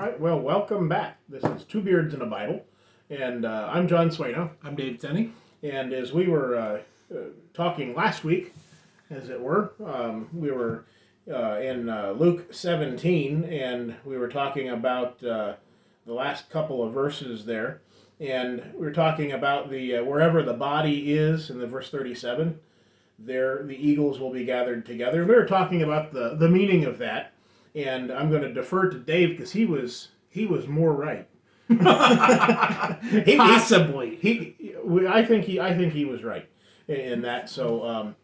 right, well, welcome back. This is Two Beards and a Bible, and I'm John Swaino. I'm Dave Tenney. And as we were talking last week, as it were, we were in Luke 17, and we were talking about the last couple of verses there, and we were talking about the wherever the body is in the verse 37, there the eagles will be gathered together. We were talking about the meaning of that. And I'm going to defer to Dave because he was more right. Possibly. I think he was right in that. So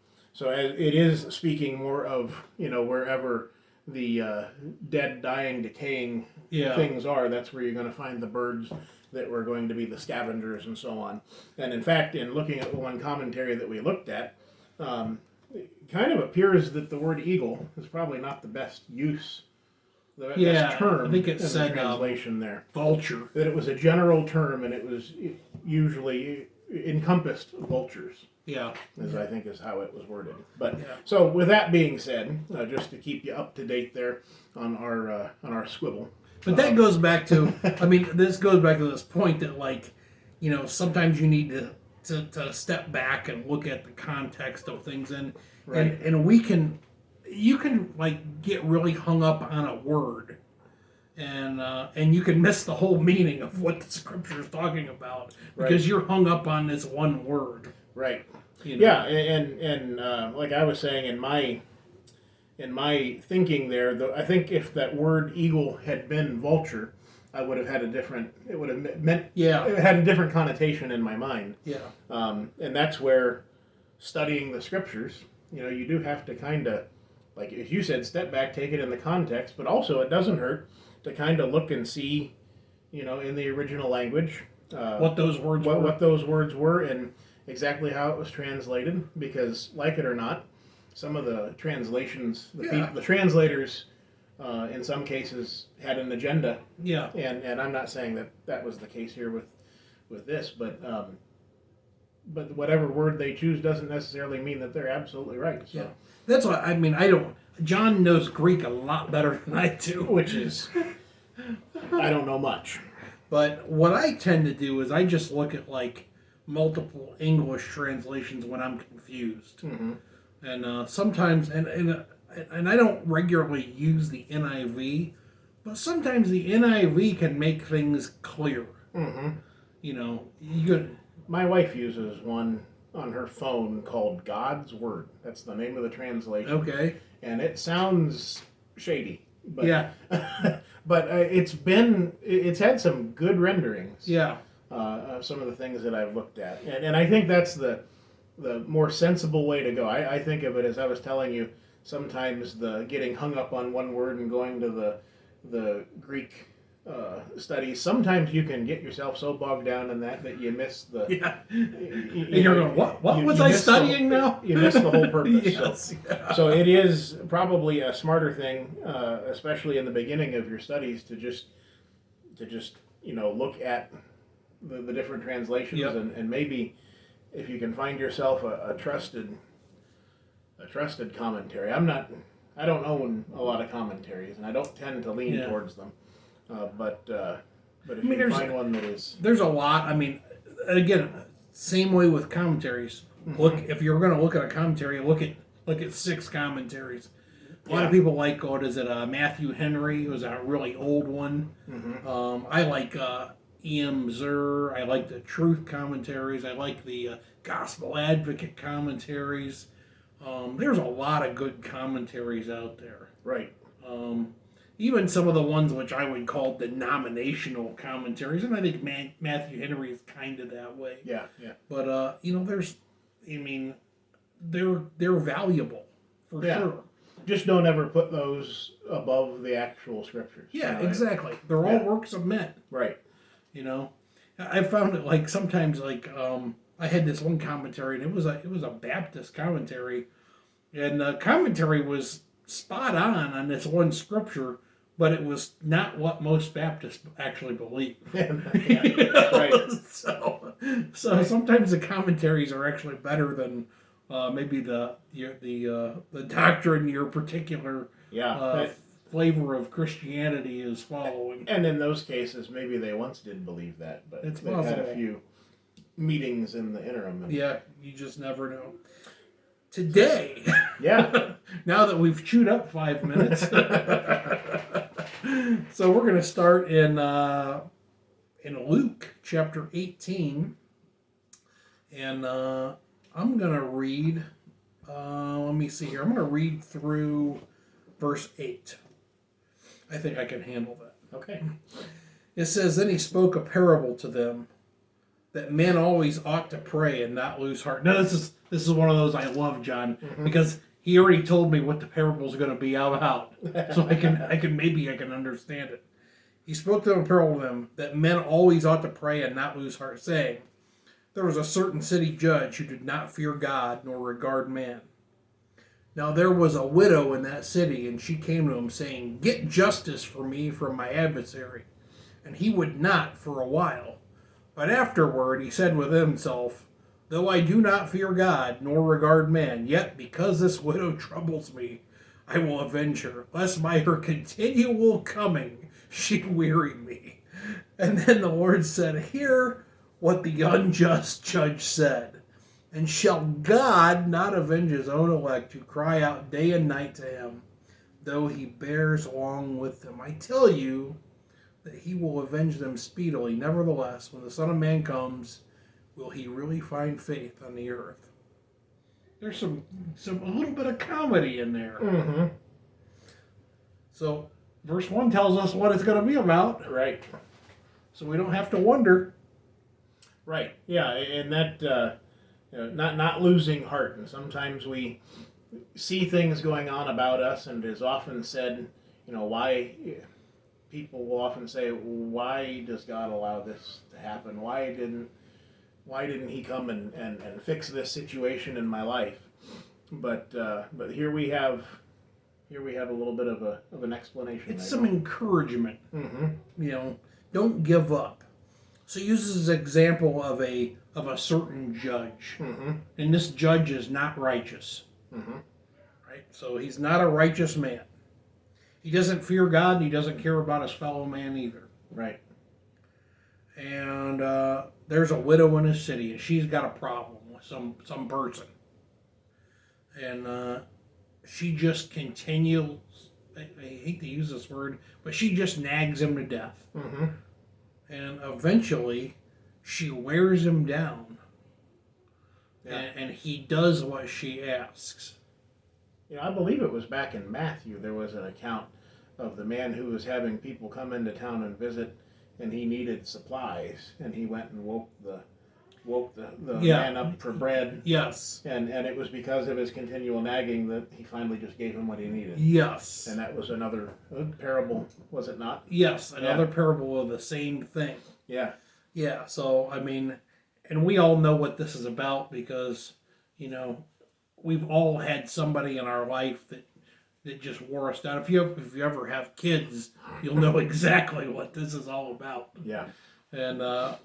it is speaking more of wherever the dead, dying, decaying things are. That's where you're going to find the birds that were going to be the scavengers and so on. And in fact, in looking at the one commentary that we looked at. It kind of appears that the word eagle is probably not the best use, the best term. I think it said translation there. Vulture. That it was a general term and it was usually encompassed vultures. Yeah. I think is how it was worded. But so with that being said, just to keep you up to date there on our squibble. But that goes back to, this goes back to this point that sometimes you need to step back and look at the context of things, and you can get really hung up on a word, and you can miss the whole meaning of what the scripture is talking about because you're hung up on this one word. Right. Yeah, and like I was saying in my thinking there, I think if that word eagle had been vulture, I would have had it would have meant, it had a different connotation in my mind. Yeah. And that's where studying the scriptures, you do have to kind of, like as you said, step back, take it in the context, but also it doesn't hurt to kind of look and see, in the original language, what those words were and exactly how it was translated, because like it or not, some of the translations, the translators, in some cases had an agenda. Yeah. And I'm not saying that was the case here with this, but whatever word they choose doesn't necessarily mean that they're absolutely right. So. Yeah. That's why John knows Greek a lot better than I do. Which is, I don't know much. But what I tend to do is I just look at multiple English translations when I'm confused. Mm-hmm. And sometimes, and I don't regularly use the NIV, but sometimes the NIV can make things clear. Mm-hmm. My wife uses one on her phone called God's Word. That's the name of the translation. Okay. And it sounds shady. But, yeah. But it's had some good renderings. Yeah. Some of the things that I've looked at. And I think that's the more sensible way to go. I think of it as I was telling you, sometimes the getting hung up on one word and going to the Greek studies, sometimes you can get yourself so bogged down in that you miss the... Yeah. You're going, what was I studying now? You miss the whole purpose. Yes, so it is probably a smarter thing, especially in the beginning of your studies, to just look at the different translations and maybe if you can find yourself a trusted commentary. I don't own a lot of commentaries, and I don't tend to lean towards them. But if you can find one that is... There's a lot. Again, same way with commentaries. Mm-hmm. Look, if you're going to look at a commentary, look at 6 commentaries. A lot of people like, Matthew Henry. It was a really old one. Mm-hmm. I like E.M. Zur. I like the Truth commentaries. I like the Gospel Advocate commentaries. There's a lot of good commentaries out there. Right. Even some of the ones which I would call denominational commentaries, and I think Matthew Henry is kind of that way. Yeah, yeah. But they're valuable for sure. Just don't ever put those above the actual scriptures. Yeah, exactly. They're all works of men. Right. I found it sometimes I had this one commentary, and it was a Baptist commentary, and the commentary was spot on this one scripture, but it was not what most Baptists actually believe. Right. So sometimes the commentaries are actually better than maybe the doctrine your particular flavor of Christianity is following. And in those cases, maybe they once did believe that, but It's they've possible. had a few meetings in the interim. Yeah, you just never know. Today, Yeah. now that we've chewed up 5 minutes, so we're going to start in Luke chapter 18, and I'm going to read. Let me see here. I'm going to read through verse 8. I think I can handle that. Okay. It says, "Then he spoke a parable to them, that men always ought to pray and not lose heart." Now, this is one of those I love, John, because he already told me what the parable is going to be about, so I can understand it. He spoke to a parable to them that men always ought to pray and not lose heart, saying, "There was a certain city judge who did not fear God nor regard man. Now there was a widow in that city, and she came to him, saying, 'Get justice for me from my adversary.' And he would not for a while. But afterward he said within himself, 'Though I do not fear God, nor regard man, yet because this widow troubles me, I will avenge her, lest by her continual coming she weary me.' And then the Lord said, 'Hear what the unjust judge said. And shall God not avenge his own elect who cry out day and night to him, though he bears along with them? I tell you that he will avenge them speedily. Nevertheless, when the Son of Man comes, will he really find faith on the earth?'" There's a little bit of comedy in there. Mm-hmm. So, verse 1 tells us what it's going to be about. Right. So we don't have to wonder. Right. Yeah, and that not losing heart. And sometimes we see things going on about us, and it is often said, why people will often say, "Why does God allow this to happen? Why didn't He come and fix this situation in my life?" But here we have a little bit of an explanation. It's some encouragement. Mm-hmm. Don't give up. So he uses an example of a certain judge. Mm-hmm. And this judge is not righteous. Mm-hmm. Right? So he's not a righteous man. He doesn't fear God, and he doesn't care about his fellow man either. Right. And there's a widow in his city, and she's got a problem with some person. And she just continues, I hate to use this word, but she just nags him to death. Mm-hmm. And eventually, she wears him down. Yeah. And he does what she asks. I believe it was back in Matthew, there was an account of the man who was having people come into town and visit, and he needed supplies, and he went and woke the man up for bread. Yes. And it was because of his continual nagging that he finally just gave him what he needed. Yes. And that was another parable, was it not? Yes, another parable of the same thing. Yeah. Yeah, so, and we all know what this is about because, we've all had somebody in our life that just wore us down. If you ever have kids, you'll know exactly what this is all about. Yeah. And I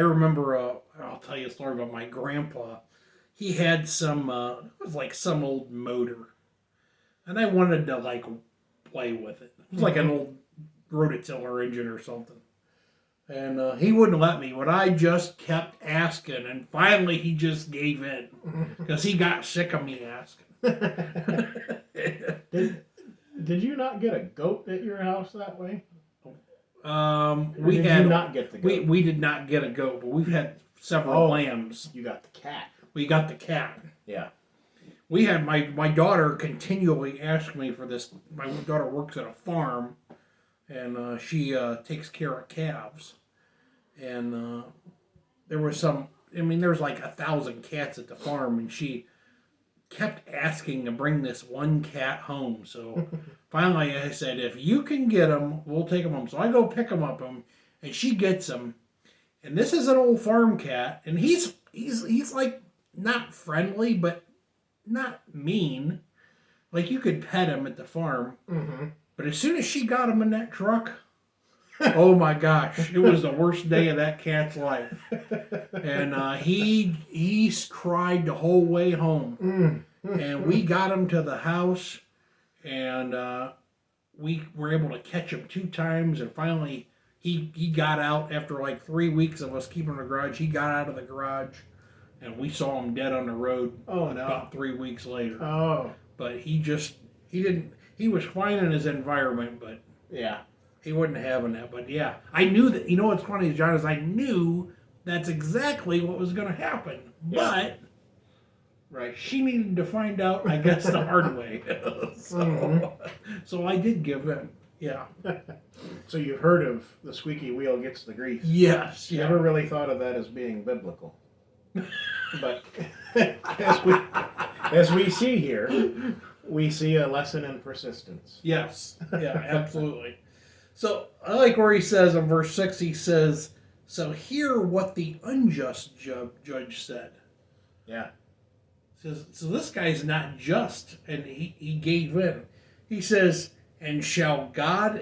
remember, I'll tell you a story about my grandpa. He had it was like some old motor. And I wanted to, play with it. It was like an old rototiller engine or something. And he wouldn't let me, but I just kept asking, and finally he just gave in because he got sick of me asking. Did you not get a goat at your house that way? We did had you not get the goat? We did not get a goat, but we've had several lambs. You got the cat. We got the cat. Yeah. We had my daughter continually ask me for this. My daughter works at a farm, and she takes care of calves. And there was there's like 1,000 cats at the farm, and she kept asking to bring this one cat home. So finally I said, "If you can get him, we'll take him home." So I go pick him up, and she gets him. And this is an old farm cat, and he's like not friendly, but not mean. Like you could pet him at the farm. Mm-hmm. But as soon as she got him in that truck, oh my gosh, it was the worst day of that cat's life. And he cried the whole way home. And we got him to the house, and we were able to catch him 2 times, and finally he got out after like 3 weeks of us keeping him in the garage. He got out of the garage, and we saw him dead on the road. Oh no! About 3 weeks later. Oh. But he didn't. He was fine in his environment, but yeah, he wasn't having that. But yeah, I knew that. You know what's funny, John, is I knew that's exactly what was going to happen. Yeah. But right, she needed to find out, I guess, the hard way. So I did give in. Yeah. So you've heard of the squeaky wheel gets the grease. Yes. Yeah. Never really thought of that as being biblical. But as we see here, we see a lesson in persistence. Yes. Yeah, absolutely. So I like where he says in verse 6, he says, "So hear what the unjust judge said." Yeah. Says, so this guy's not just, and he gave in. He says, "And shall God,"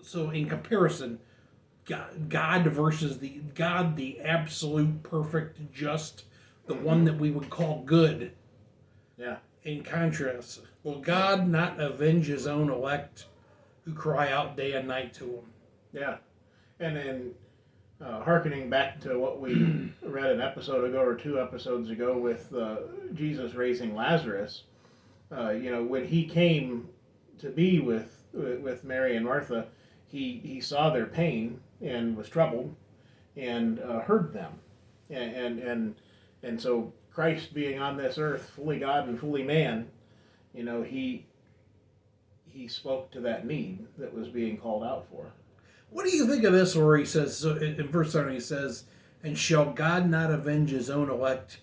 so in comparison, God versus the absolute, perfect, just, the one that we would call good. Yeah. In contrast, will God not avenge his own elect who cry out day and night to him? Yeah. And then hearkening back to what we read an episode ago or 2 episodes ago with Jesus raising Lazarus, when he came to be with Mary and Martha, he saw their pain and was troubled and heard them. And so Christ being on this earth, fully God and fully man, he spoke to that need that was being called out for. What do you think of this where he says, so in verse 7 he says, "And shall God not avenge his own elect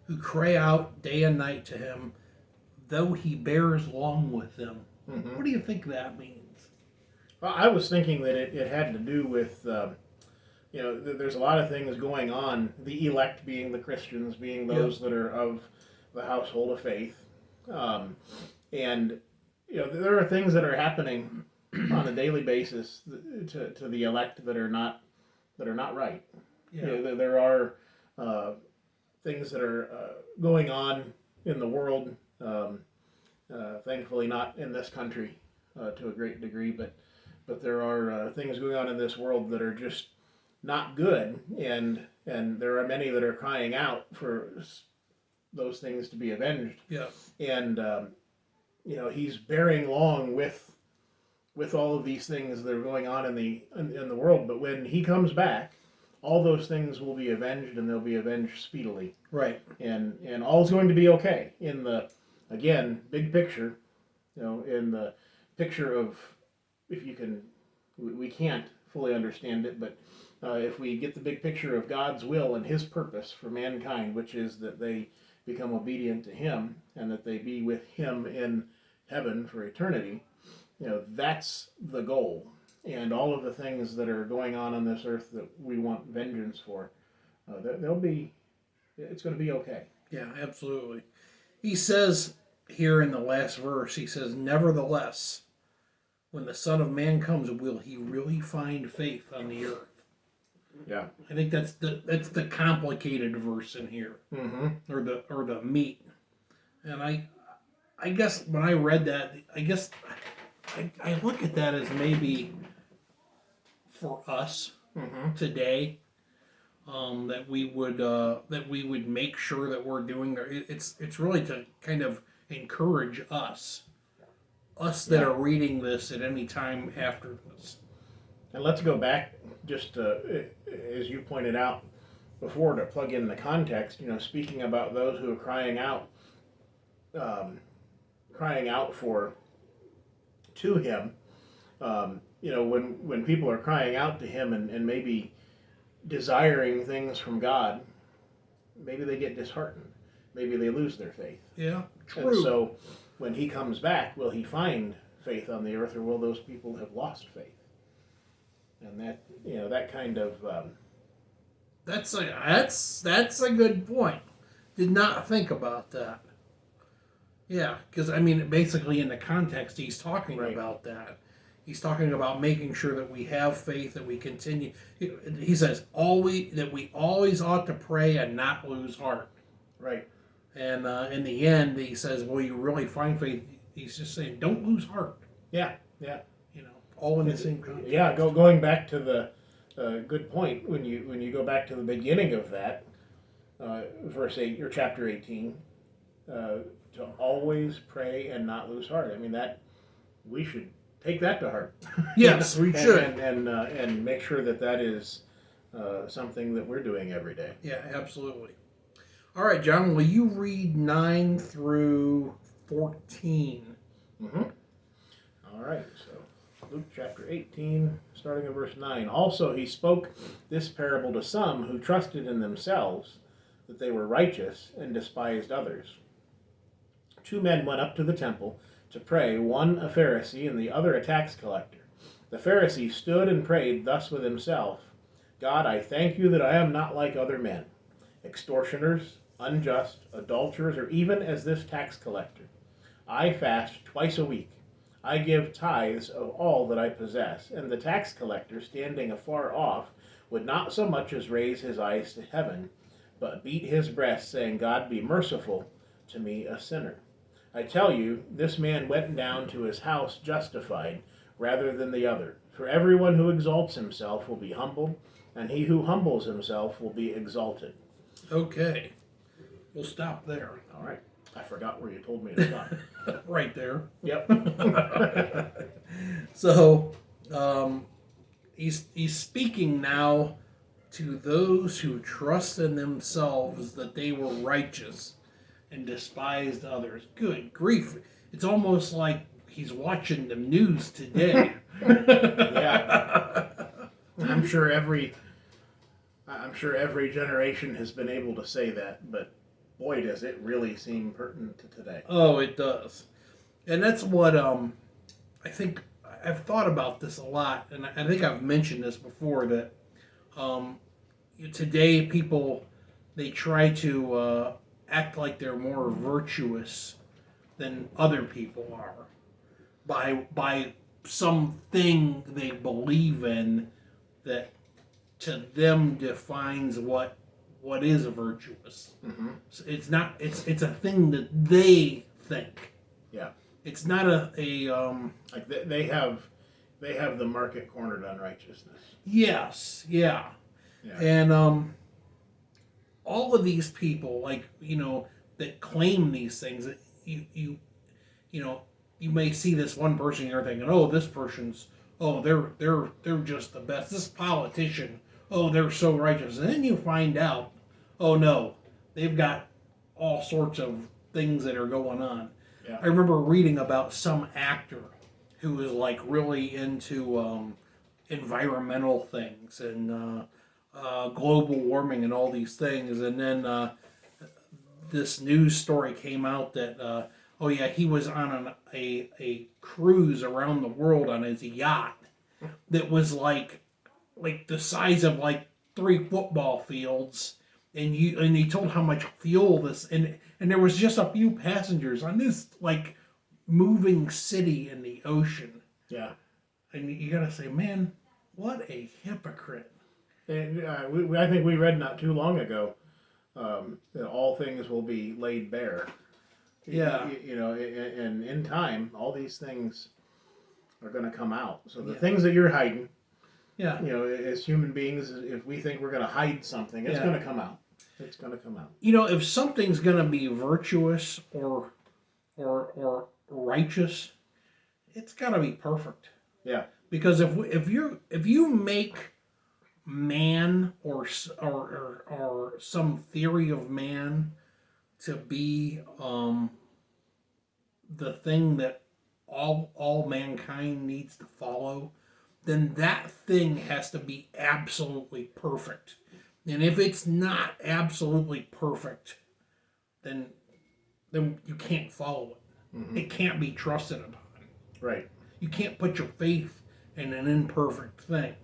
who cry out day and night to him, though he bears long with them?" Mm-hmm. What do you think that means? Well, I was thinking that it had to do with, there's a lot of things going on, the elect being the Christians, being those that are of the household of faith. And there are things that are happening on a daily basis to the elect that are not right. Yeah. There are things that are going on in the world. Thankfully, not in this country to a great degree, but there are things going on in this world that are just not good, and there are many that are crying out for those things to be avenged. Yeah. And he's bearing long with all of these things that are going on in the world. But when he comes back, all those things will be avenged, and they'll be avenged speedily. Right. And all's going to be okay in the, again, big picture. In the picture of, if you can, we can't fully understand it, but if we get the big picture of God's will and his purpose for mankind, which is that they become obedient to him and that they be with him in heaven for eternity, that's the goal. And all of the things that are going on this earth that we want vengeance for, it's going to be okay. Yeah, absolutely. He says here in the last verse, he says, "Nevertheless, when the Son of Man comes, will he really find faith on the earth?" Yeah, I think that's the complicated verse in here, mm-hmm. or the meat. And I guess when I read that, I look at that as maybe for us Mm-hmm. today, that we would make sure that we're doing. It's really to kind of encourage us that are reading this at any time after this. And let's go back just as you pointed out before, to plug in the context. Speaking about those who are crying out to him. When people are crying out to him and maybe desiring things from God, maybe they get disheartened. Maybe they lose their faith. Yeah, true. And so when he comes back, will he find faith on the earth, or will those people have lost faith? And that kind of that's a good point. Did not think about that. Yeah, because basically in the context, he's talking about that. He's talking about making sure that we have faith, that we continue. He says that we always ought to pray and not lose heart. Right. And in the end, he says, "Will you really find faith?" He's just saying, don't lose heart. Yeah, yeah. All in the same context. Yeah, going back to the good point when you go back to the beginning of that verse 8 or chapter 18, to always pray and not lose heart. I mean that we should take that to heart. Yes, we should, and make sure that is something that we're doing every day. Yeah, absolutely. All right, John, will you read 9 through 14? Mm-hmm. All right, so Luke chapter 18, starting at verse 9. Also, he spoke this parable to some who trusted in themselves that they were righteous and despised others. 2 men went up to the temple to pray, one a Pharisee and the other a tax collector. The Pharisee stood and prayed thus with himself, God, I thank you that I am not like other men, extortioners, unjust, adulterers, or even as this tax collector. I fast twice a week. I give tithes of all that I possess. And the tax collector, standing afar off, would not so much as raise his eyes to heaven, but beat his breast, saying, God, be merciful to me, a sinner. I tell you, this man went down to his house justified rather than the other. For everyone who exalts himself will be humbled, and he who humbles himself will be exalted. Okay. We'll stop there. All right. I forgot where you told me to stop. Right there. Yep. So, he's speaking now to those who trust in themselves that they were righteous and despised others. Good grief. It's almost like he's watching the news today. Yeah. I'm sure every generation has been able to say that, but boy, does it really seem pertinent to today. Oh, it does. And that's what I think I've thought about this a lot, and I think I've mentioned this before, that today people, they try to act like they're more virtuous than other people are by something they believe in that to them defines what is virtuous. Mm-hmm. So it's a thing that they think. Yeah. It's not a like they have the market cornered on righteousness. Yes, yeah. And all of these people, like, that claim these things, you may see this one person, you're thinking, oh, this person's, oh, they're just the best. This politician, oh, they're so righteous. And then you find out, oh no, they've got all sorts of things that are going on. Yeah. I remember reading about some actor who was like really into environmental things and global warming and all these things, and then this news story came out that he was on a cruise around the world on his yacht that was like the size of like 3 football fields, and he told how much fuel this, and there was just a few passengers on this like moving city in the ocean. Yeah. And you gotta say, man, what a hypocrite. And I think we read not too long ago that all things will be laid bare. Yeah. And in time, all these things are going to come out. So the things that you're hiding, as human beings, if we think we're going to hide something, it's going to come out. It's going to come out. If something's going to be virtuous or righteous, it's got to be perfect. Yeah. Because if you make man or some theory of man to be the thing that all mankind needs to follow, then that thing has to be absolutely perfect. And if it's not absolutely perfect, then you can't follow it. Mm-hmm. It can't be trusted upon. Right. You can't put your faith in an imperfect thing.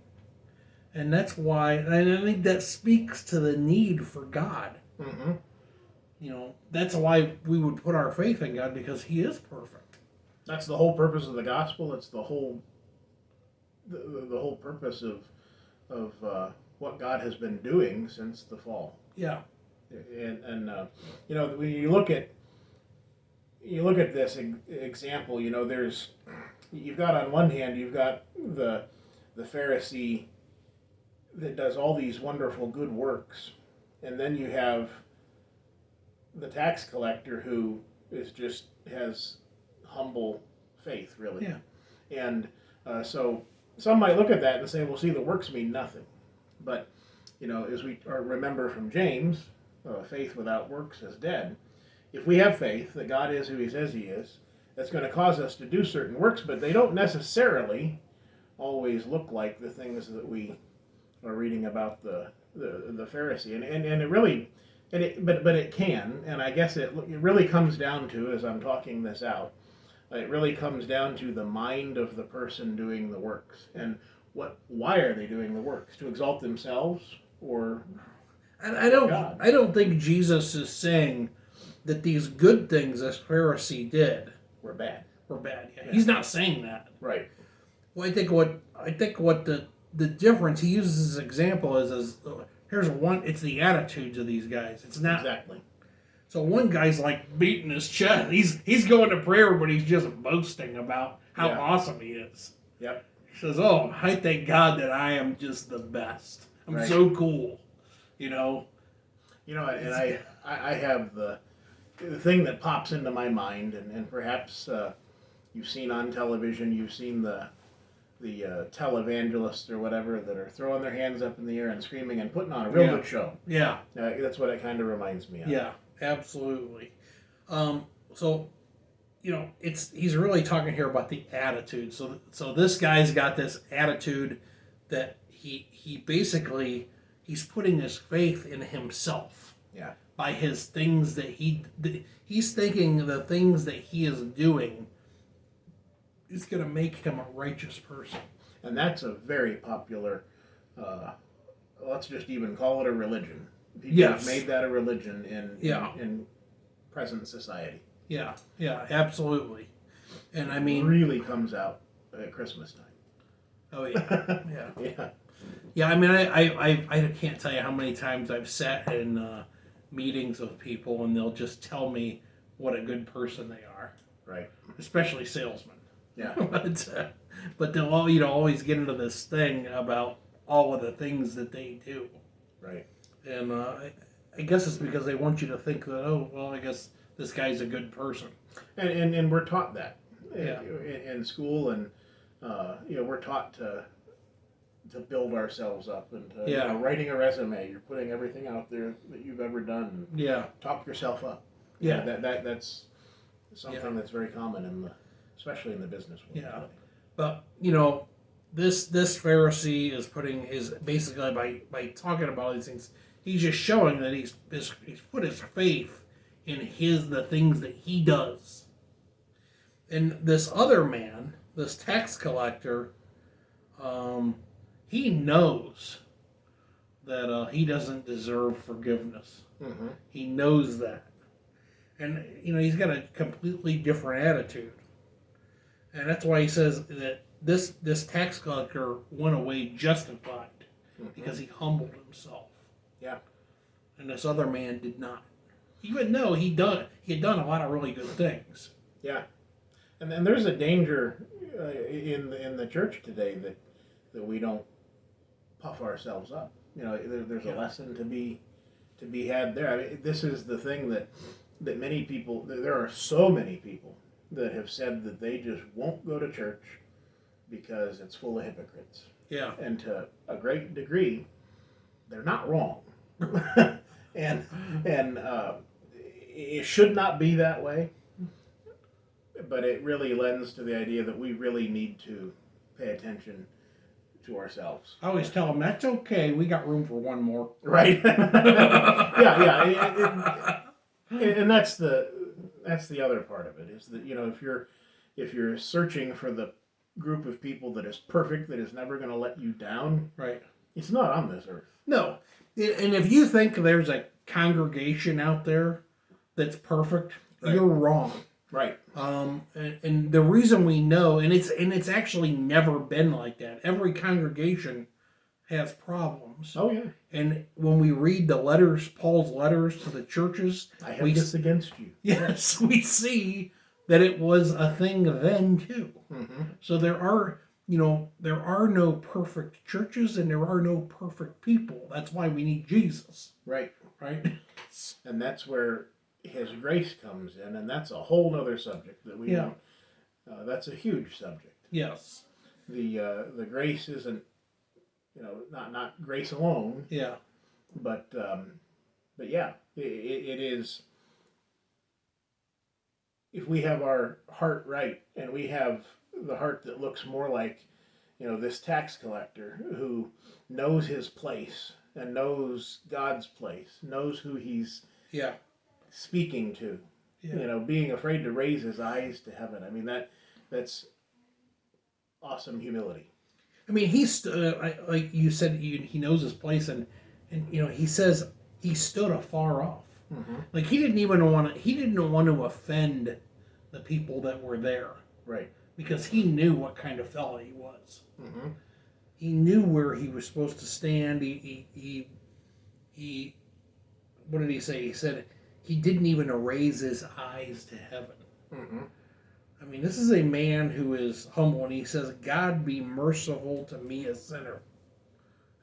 And that's why, and I think that speaks to the need for God. Mm-hmm. That's why we would put our faith in God, because He is perfect. That's the whole purpose of the gospel. It's the whole purpose of what God has been doing since the fall. Yeah. And when you look at this example, there's you've got on one hand, you've got the Pharisee that does all these wonderful good works, and then you have the tax collector who is just has humble faith, really. Yeah. And so some might look at that and say, well, see, the works mean nothing. But, as we remember from James, faith without works is dead. If we have faith that God is who he says he is, that's going to cause us to do certain works, but they don't necessarily always look like the things that we are reading about the Pharisee. And it really, but it can, and I guess it really comes down to, as I'm talking this out, it really comes down to the mind of the person doing the works. And why are they doing the works? To exalt themselves or I God? don't think Jesus is saying that these good things this Pharisee did We're bad. Yeah. He's not saying that. Right. Well, I think what the difference he uses as example is here's one. It's the attitudes of these guys. It's not exactly. So one guy's like beating his chest. He's going to prayer, but he's just boasting about how awesome he is. Yep. He says, "Oh, I thank God that I am just the best. I'm so cool." And I have the thing that pops into my mind, and perhaps you've seen on television, you've seen the televangelists or whatever that are throwing their hands up in the air and screaming and putting on a real good show. Yeah. That's what it kind of reminds me of. Yeah, absolutely. So, he's really talking here about the attitude. So this guy's got this attitude that he basically he's putting his faith in himself. Yeah. By his things that he's thinking the things that he is doing is going to make him a righteous person. And that's a very popular, let's just even call it a religion. People have made that a religion in present society. Yeah, absolutely. And I mean... It really comes out at Christmas time. Oh, yeah. Yeah. Yeah, I mean, I can't tell you how many times I've sat in meetings with people and they'll just tell me what a good person they are. Right. Especially salesmen. Yeah. But they'll all, always get into this thing about all of the things that they do. Right. And I guess it's because they want you to think that, oh, well, I guess this guy's a good person. And we're taught that Yeah. in school, and we're taught to build ourselves up and to, writing a resume. You're putting everything out there that you've ever done. Yeah. Talk yourself up. Yeah. That's something that's very common especially in the business world. Yeah. But this Pharisee is putting his basically by talking about these things, he's just showing that he's put his faith in the things that he does. And this other man, this tax collector, he knows that he doesn't deserve forgiveness. Mm-hmm. He knows that. And, he's got a completely different attitude. And that's why he says that this tax collector went away justified because he humbled himself. Yeah. And this other man did not. Even though he had done a lot of really good things. Yeah. And there's a danger in the church today that we don't puff ourselves up. There's a lesson to be had there. I mean, this is the thing that many people, there are so many people that have said that they just won't go to church because it's full of hypocrites. Yeah. And to a great degree, they're not wrong. and it should not be that way. But it really lends to the idea that we really need to pay attention to ourselves. I always tell them, that's okay. We got room for one more. Right. Yeah. And that's the other part of it, is that, if you're searching for the group of people that is perfect, that is never going to let you down, right? It's not on this earth. No. And if you think there's a congregation out there that's perfect, you're wrong. Right. And the reason we know, and it's actually never been like that. Every congregation has problems. Oh yeah. And when we read the letters, Paul's letters to the churches, I have this against you. Yes, we see that it was a thing then too. Mm-hmm. So there are no perfect churches and there are no perfect people. That's why we need Jesus. Right. Right? And that's where his grace comes in, and that's a whole other subject that we won't. That's a huge subject. Yes. The grace isn't, not grace alone. Yeah. But yeah, it is. If we have our heart right, and we have the heart that looks more like, this tax collector who knows his place and knows God's place, knows who he's speaking to, being afraid to raise his eyes to heaven. I mean, that's awesome humility. I mean, he's like you said, he knows his place, and he says he stood afar off. Mm-hmm. Like he didn't want to offend the people that were there, right? Because he knew what kind of fella he was. Mm-hmm. He knew where he was supposed to stand. He what did he say? He said he didn't even raise his eyes to heaven. Mm-hmm. I mean, this is a man who is humble, and he says, "God be merciful to me, a sinner."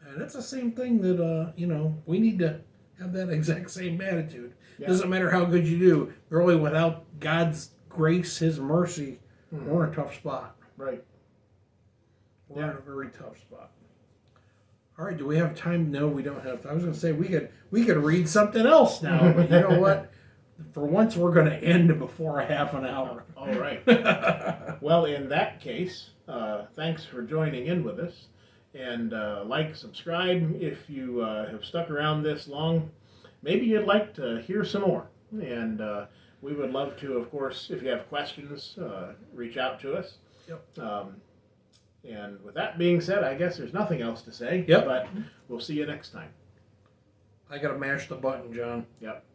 And that's the same thing that we need to have that exact same attitude. Yeah. Doesn't matter how good you do. Really, without God's grace, His mercy, we're in a tough spot. Right. We're in a very tough spot. All right, do we have time? No, we don't have time. I was going to say we could read something else now, but you know what? For once, we're going to end before a half an hour. All right. Well, in that case, thanks for joining in with us. And subscribe if you have stuck around this long. Maybe you'd like to hear some more. And we would love to, of course, if you have questions, reach out to us. Yep. And with that being said, I guess there's nothing else to say. Yep. But we'll see you next time. I got to mash the button, John. Yep.